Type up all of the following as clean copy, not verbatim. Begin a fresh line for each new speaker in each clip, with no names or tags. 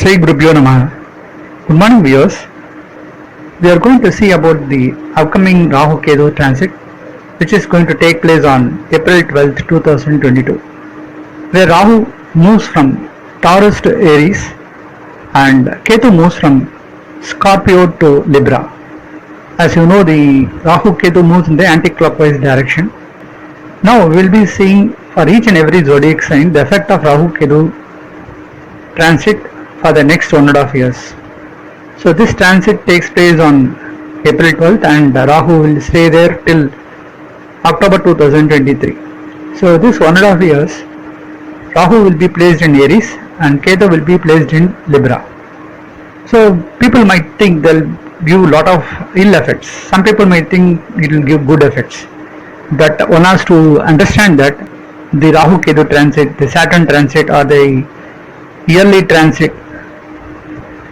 Sri Gurubhyo Namaha. Good morning viewers. We are going to see about the upcoming Rahu Ketu transit, which is going to take place on April 12th, 2022, where Rahu moves from Taurus to Aries and Ketu moves from Scorpio to Libra. As you know, the Rahu Ketu moves in the anti-clockwise direction. Now we will be seeing for each and every zodiac sign the effect of Rahu Ketu transit for the next 1.5 years. So this transit takes place on April 12th and Rahu will stay there till October 2023. So this 1.5 years, Rahu will be placed in Aries and Ketu will be placed in Libra. So people might think they'll give a lot of ill effects. Some people might think it will give good effects. But one has to understand that the Rahu Ketu transit, the Saturn transit or the yearly transit,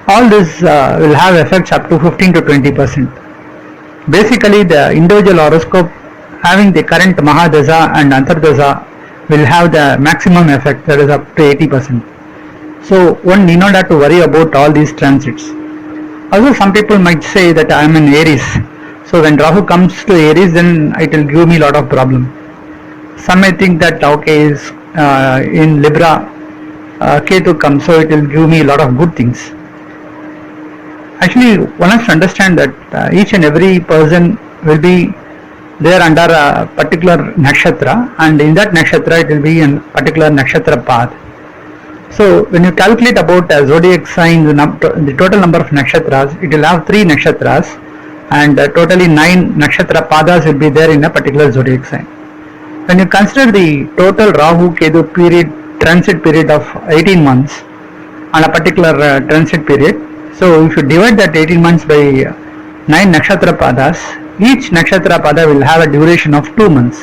all this will have effects up to 15 to 20%. Basically the individual horoscope having the current Mahadasa and Antardasa will have the maximum effect, that is up to 80%. So one need not have to worry about all these transits. Also some people might say that I am in Aries, so when Rahu comes to Aries then it will give me a lot of problem. Some may think that okay, in Libra Ketu comes, so it will give me a lot of good things. Actually one has to understand that each and every person will be there under a particular nakshatra, and in that nakshatra it will be a particular nakshatra path. So when you calculate about a zodiac sign, the total number of nakshatras, it will have 3 nakshatras and totally 9 nakshatra padas will be there in a particular zodiac sign. When you consider the total Rahu Ketu period, transit period of 18 months on a particular transit period, so if you divide that 18 months by 9 nakshatra padas, each nakshatra pada will have a duration of 2 months.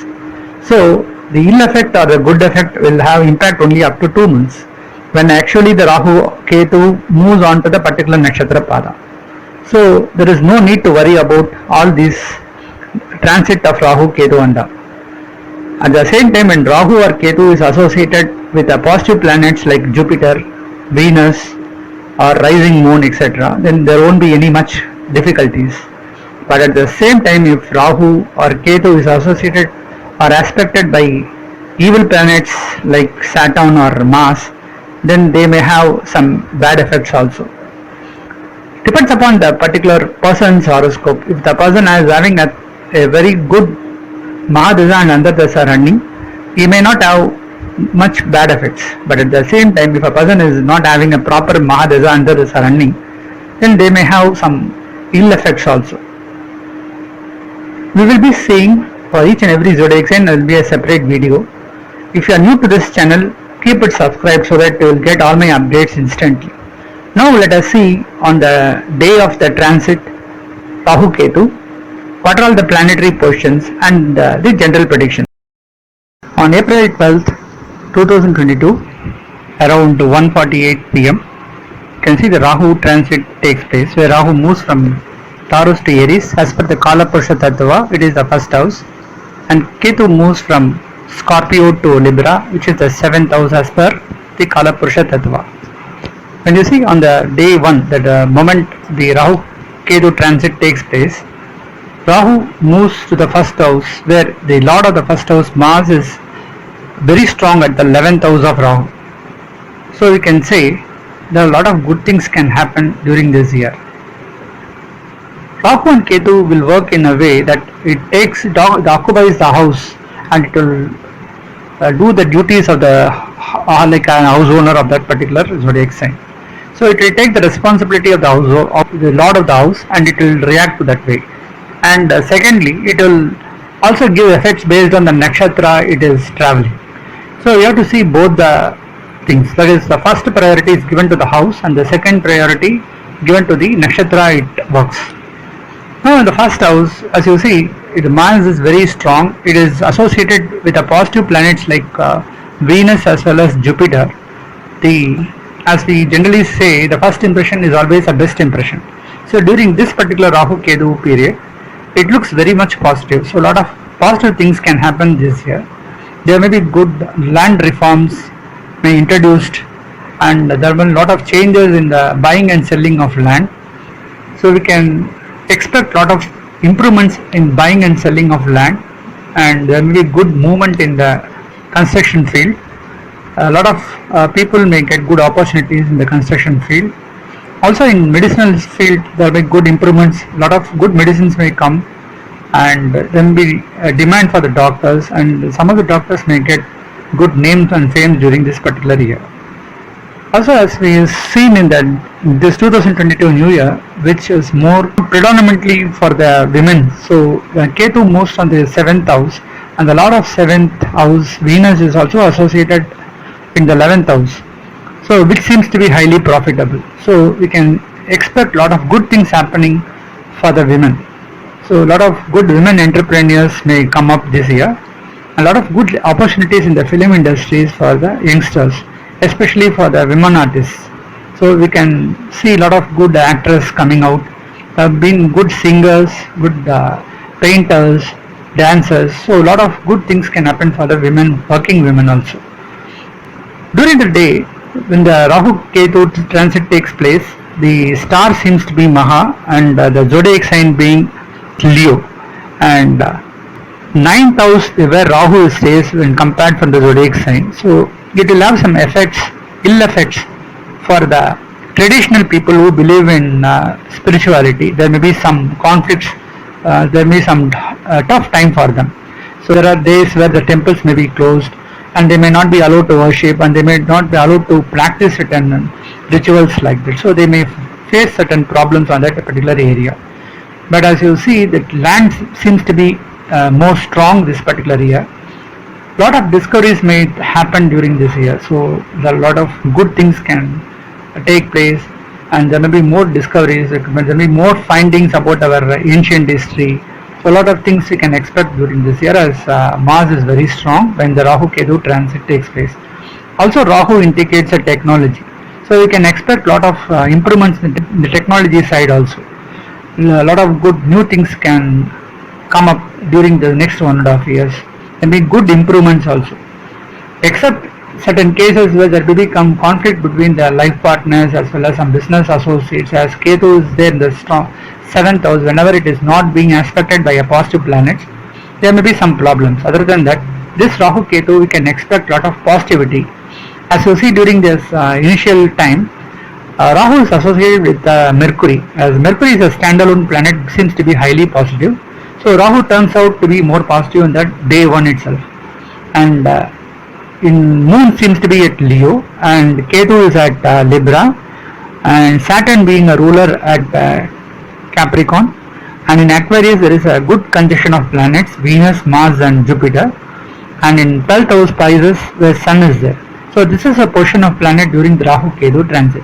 So the ill effect or the good effect will have impact only up to 2 months, when actually the Rahu Ketu moves on to the particular nakshatra pada. So there is no need to worry about all these transit of Rahu Ketu and at the same time, when Rahu or Ketu is associated with a positive planets like Jupiter, Venus or rising moon, etc., then there won't be any much difficulties. But at the same time, if Rahu or Ketu is associated or aspected by evil planets like Saturn or Mars, then they may have some bad effects also. Depends upon the particular person's horoscope. If the person is having a very good Mahadasa and Antardasa running, he may not have much bad effects. But at the same time, if a person is not having a proper Mahadasa and Antardasa running, then they may have some ill effects also. We will be seeing for each and every zodiac sign there will be a separate video. If you are new to this channel, keep it subscribed so that you will get all my updates instantly. Now let us see on the day of the transit Rahu Ketu, what are all the planetary positions and the general predictions. On April 12th, 2022, around 1:48 p.m, you can see the Rahu transit takes place, where Rahu moves from Taurus to Aries. As per the Kalapurusha Tattva, it is the first house, and Ketu moves from Scorpio to Libra, which is the 7th house as per the Kalapurusha Tattva. When you see on the day 1, that the moment the Rahu Ketu transit takes place, Rahu moves to the first house, where the lord of the first house, Mars, is very strong at the 11th house of Rahu. So we can say that a lot of good things can happen during this year. Rahu and Ketu will work in a way that it occupies the house and it will do the duties of the like a house owner of that particular zodiac sign. So it will take the responsibility of the house, of the lord of the house, and it will react to that way. And secondly, it will also give effects based on the nakshatra it is traveling. So we have to see both the things. That is, the first priority is given to the house and the second priority given to the nakshatra it works. Now in the first house, as you see, Mars is very strong. It is associated with the positive planets like Venus as well as Jupiter. As we generally say, the first impression is always a best impression. So during this particular Rahu Ketu period, it looks very much positive. So a lot of positive things can happen this year. There may be good land reforms may introduced and there will be a lot of changes in the buying and selling of land. So we can expect lot of improvements in buying and selling of land, and there will be good movement in the construction field. A lot of people may get good opportunities in the construction field. Also in medicinal field there will be good improvements. A lot of good medicines may come, and there will be a demand for the doctors, and some of the doctors may get good names and fame during this particular year. Also, as we have seen in this 2022 New Year, which is more predominantly for the women. So Ketu moves on the 7th house, and a lot of 7th house Venus is also associated in the 11th house. So which seems to be highly profitable. So we can expect a lot of good things happening for the women. So a lot of good women entrepreneurs may come up this year. A lot of good opportunities in the film industries for the youngsters, especially for the women artists. So we can see a lot of good actors coming out, being good singers, good painters, dancers. So a lot of good things can happen for the women, working women also. During the day, when the Rahu Ketu transit takes place, the star seems to be Maha, and the zodiac sign being Leo, and 9th house where Rahu stays when compared from the zodiac sign. So it will have some effects, ill effects for the traditional people who believe in spirituality. There may be some conflicts, there may be some tough time for them. So there are days where the temples may be closed, and they may not be allowed to worship, and they may not be allowed to practice certain rituals like that. So they may face certain problems on that particular area. But as you see, that land seems to be more strong this particular year. Lot of discoveries may happen during this year, so a lot of good things can take place, and there may be more discoveries, there may be more findings about our ancient history. So a lot of things we can expect during this year, as Mars is very strong when the Rahu Ketu transit takes place. Also Rahu indicates a technology, so we can expect a lot of improvements in the technology side also. A lot of good new things can come up during the next 1.5 years, and be good improvements also, except certain cases where there will become conflict between the life partners as well as some business associates, as Ketu is there in the strong 7th house. Whenever it is not being aspected by a positive planet, there may be some problems. Other than that, this Rahu Ketu we can expect a lot of positivity. As you see during this initial time, Rahu is associated with Mercury, as Mercury is a standalone planet, seems to be highly positive. So Rahu turns out to be more positive in that day one itself, and in Moon seems to be at Leo, and Ketu is at Libra, and Saturn being a ruler at Capricorn, and in Aquarius there is a good conjunction of planets, Venus, Mars and Jupiter, and in 12th house Pisces where Sun is there. So this is a portion of planet during the Rahu Ketu transit.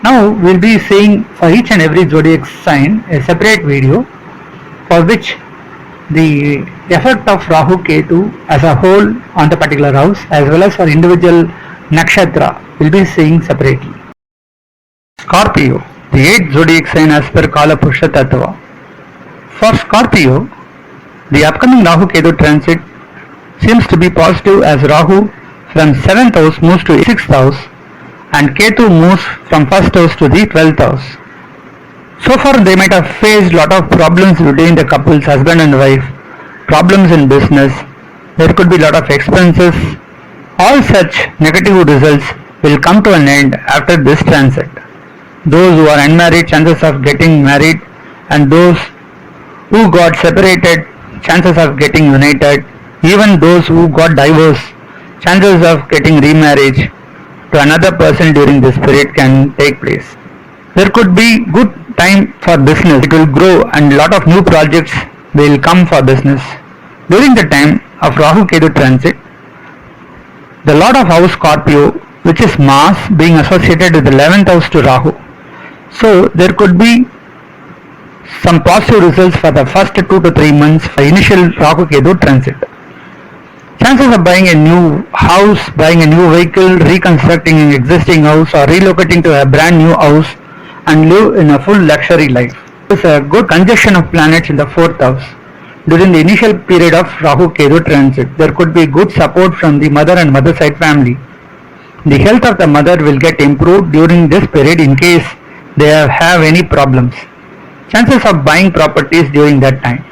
Now we will be seeing for each and every zodiac sign a separate video, for which the effect of Rahu Ketu as a whole on the particular house as well as for individual Nakshatra will be seeing separately. Scorpio, the 8th zodiac sign as per Kala Purusha Tattva. For Scorpio, the upcoming Rahu Ketu transit seems to be positive, as Rahu from 7th house moves to 6th house, and Ketu moves from 1st house to the 12th house. So far they might have faced lot of problems between the couples, husband and wife, problems in business, there could be lot of expenses. All such negative results will come to an end after this transit. Those who are unmarried, chances of getting married, and those who got separated, chances of getting united, even those who got divorced, chances of getting remarriage to another person during this period can take place. There could be good time for business, it will grow, and lot of new projects will come for business. During the time of Rahu Ketu transit, the Lord of House Scorpio, which is Mars, being associated with the 11th house to Rahu. So there could be some positive results for the first 2 to 3 months for initial Rahu Ketu transit. Chances of buying a new house, buying a new vehicle, reconstructing an existing house, or relocating to a brand new house and live in a full luxury life. There is a good conjunction of planets in the 4th house. During the initial period of Rahu Ketu transit, there could be good support from the mother and mother side family. The health of the mother will get improved during this period in case they have any problems. Chances of buying properties during that time.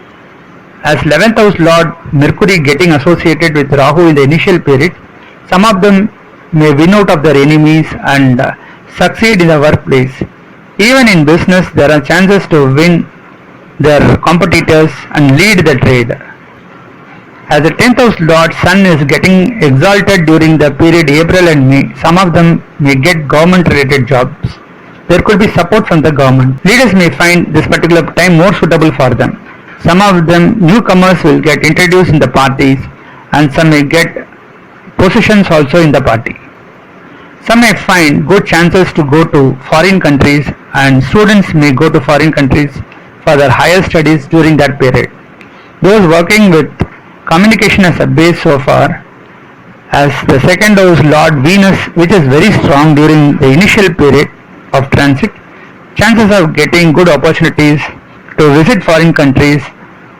As 11th house Lord Mercury getting associated with Rahu in the initial period, some of them may win out of their enemies and succeed in the workplace. Even in business, there are chances to win their competitors and lead the trade. As the 10th house Lord Sun is getting exalted during the period April and May, some of them may get government related jobs. There could be support from the government. Leaders may find this particular time more suitable for them. Some of them newcomers will get introduced in the parties and some may get positions also in the party. Some may find good chances to go to foreign countries and students may go to foreign countries for their higher studies during that period. Those working with communication as a base so far, as the second house Lord Venus, which is very strong during the initial period of transit, chances of getting good opportunities to visit foreign countries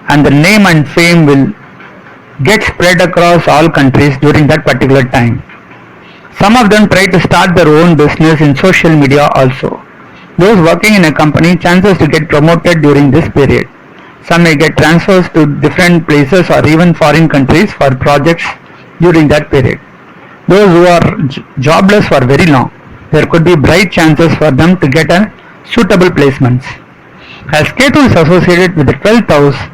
and the name and fame will get spread across all countries during that particular time. Some of them try to start their own business in social media also. Those working in a company, chances to get promoted during this period. Some may get transfers to different places or even foreign countries for projects during that period. Those who are jobless for very long, there could be bright chances for them to get a suitable placements. As Ketu is associated with the 12th house,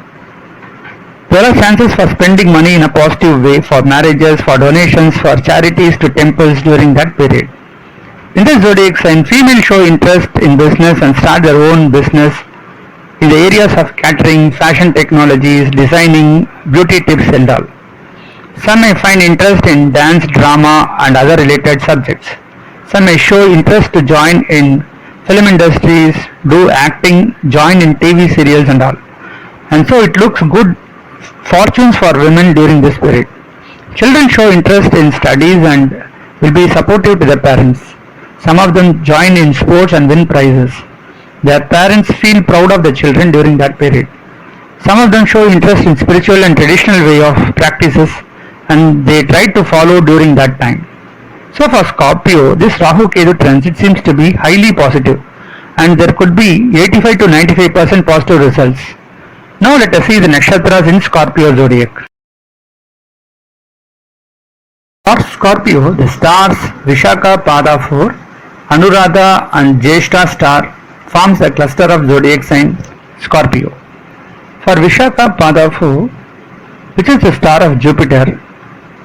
there are chances for spending money in a positive way for marriages, for donations, for charities to temples during that period. In the zodiac sign, females show interest in business and start their own business in the areas of catering, fashion technologies, designing, beauty tips and all. Some may find interest in dance, drama and other related subjects. Some may show interest to join in film industries, do acting, join in TV serials and all. And so it looks good fortunes for women during this period. Children show interest in studies and will be supportive to their parents. Some of them join in sports and win prizes. Their parents feel proud of the children during that period. Some of them show interest in spiritual and traditional way of practices and they try to follow during that time. So for Scorpio, this Rahu Ketu transit seems to be highly positive and there could be 85 to 95% positive results. Now let us see the nakshatras in Scorpio zodiac. For Scorpio, the stars Vishaka Pada 4, Anuradha and Jyeshta star forms a cluster of zodiac sign Scorpio. For Vishaka Pada 4, which is the star of Jupiter,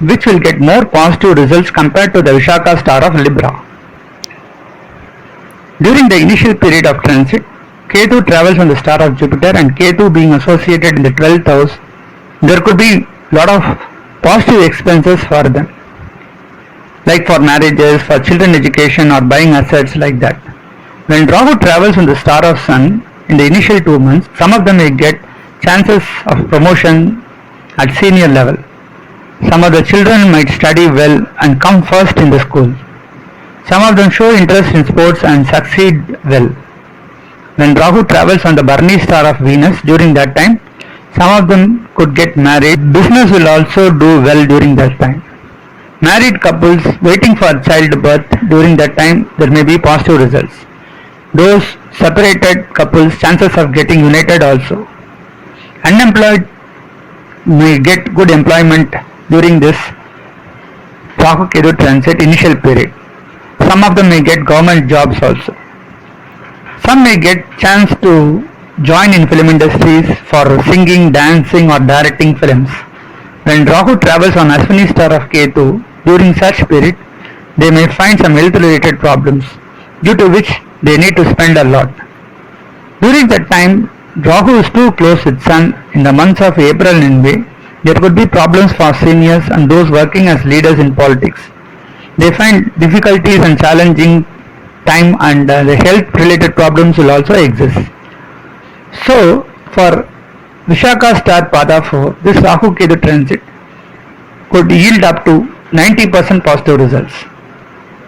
which will get more positive results compared to the Vishaka star of Libra. During the initial period of transit, Ketu travels on the star of Jupiter and Ketu being associated in the 12th house, there could be lot of positive expenses for them, like for marriages, for children education or buying assets like that. When Rahu travels on the star of Sun in the initial 2 months, some of them may get chances of promotion at senior level. Some of the children might study well and come first in the school. Some of them show interest in sports and succeed well. When Rahu travels on the Bharani star of Venus during that time, some of them could get married. Business will also do well during that time. Married couples waiting for childbirth during that time, there may be positive results. Those separated couples, chances of getting united also. Unemployed may get good employment during this Rahu Ketu transit initial period. Some of them may get government jobs also. Some may get chance to join in film industries for singing, dancing or directing films. When Rahu travels on Ashwini star of Ketu, during such period, they may find some health related problems, due to which they need to spend a lot. During that time, Rahu is too close with Sun in the months of April and May. There could be problems for seniors and those working as leaders in politics. They find difficulties and challenging time and the health related problems will also exist. So, for Vishaka star Pada 4, this Rahu Ketu transit could yield up to 90% positive results.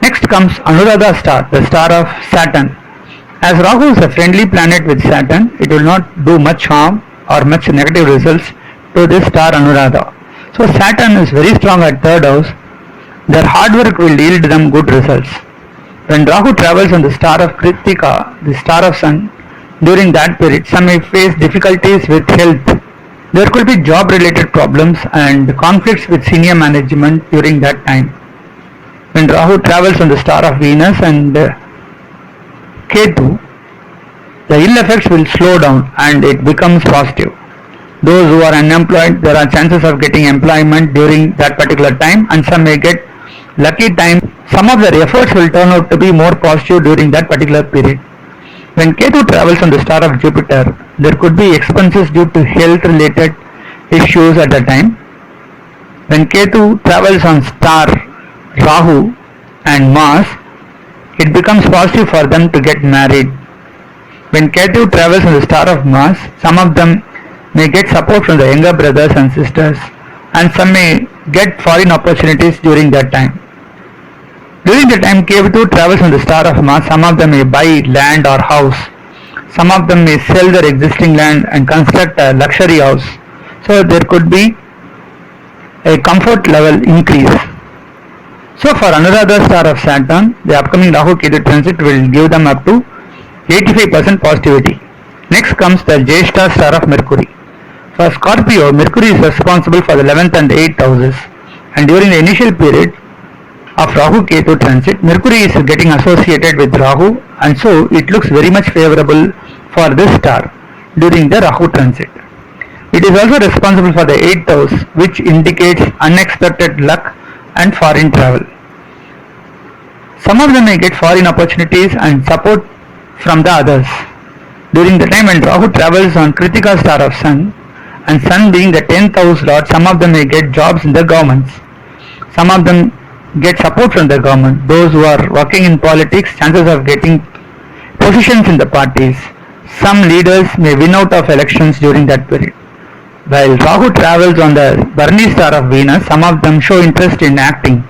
Next comes Anuradha star, the star of Saturn. As Rahu is a friendly planet with Saturn, it will not do much harm or much negative results to this star Anuradha. So Saturn is very strong at 3rd house Their hard work will yield them good results. When Rahu travels on the star of Kritika, the star of Sun, during that period, some may face difficulties with health. There could be job related problems and conflicts with senior management during that time. When Rahu travels on the star of Venus and Ketu, the ill effects will slow down and it becomes positive. Those who are unemployed, there are chances of getting employment during that particular time, and some may get lucky time. Some of their efforts will turn out to be more positive during that particular period. When Ketu travels on the star of Jupiter, there could be expenses due to health related issues at the time. When Ketu travels on star Rahu and Mars, it becomes positive for them to get married. When Ketu travels on the star of Mars, some of them may get support from the younger brothers and sisters, and some may get foreign opportunities during that time. During the time Ketu travels on the star of Mars, some of them may buy land or house. Some of them may sell their existing land and construct a luxury house. So there could be a comfort level increase. So for Anuradha star of Saturn, the upcoming Rahu Ketu transit will give them up to 85% positivity. Next comes the Jyeshta star of Mercury. For Scorpio, Mercury is responsible for the 11th and 8th houses, and during the initial period of Rahu Ketu transit, Mercury is getting associated with Rahu, and so it looks very much favorable for this star during the Rahu transit. It is also responsible for the 8th house, which indicates unexpected luck and foreign travel. Some of them may get foreign opportunities and support from the others. During the time when Rahu travels on Kritika star of Sun, and Sun being the 10th house lord, some of them may get jobs in the governments. Some of them get support from the government. Those who are working in politics, chances of getting positions in the parties. Some leaders may win out of elections during that period. While Rahu travels on the Bharani star of Venus, some of them show interest in acting,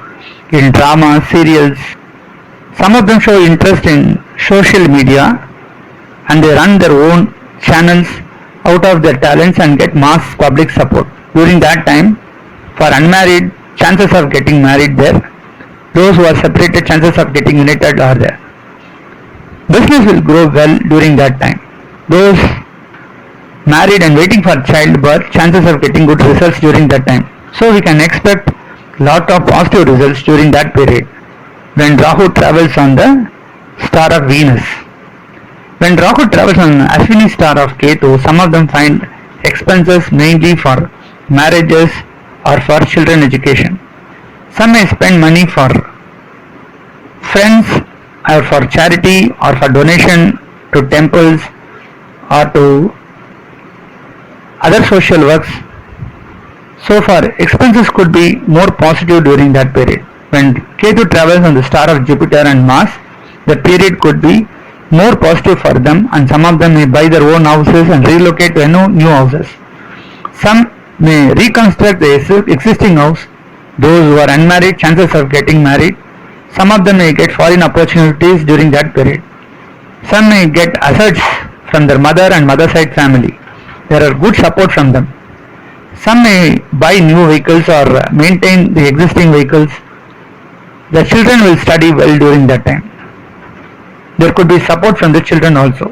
in drama, serials. Some of them show interest in social media, and they run their own channels out of their talents and get mass public support. During that time, for unmarried, chances of getting married there. Those who are separated, chances of getting united are there. Business will grow well during that time. Those married and waiting for childbirth, chances of getting good results during that time. So we can expect lot of positive results during that period when Rahu travels on the star of Venus. When Rahu travels on Ashwini star of Ketu, some of them find expenses mainly for marriages or for children education. Some may spend money for friends or for charity or for donation to temples or to other social works. So far, expenses could be more positive during that period. When Ketu travels on the star of Jupiter and Mars, the period could be more positive for them, and some of them may buy their own houses and relocate to new houses. Some may reconstruct the existing house. Those who are unmarried, chances of getting married. Some of them may get foreign opportunities during that period. Some may get assets from their mother and mother side family. There are good support from them. Some may buy new vehicles or maintain the existing vehicles. The children will study well during that time. There could be support from the children also.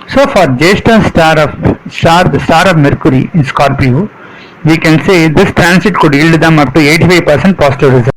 So for Jyeshta the star of Mercury in Scorpio, we can say this transit could yield them up to 85% positive results.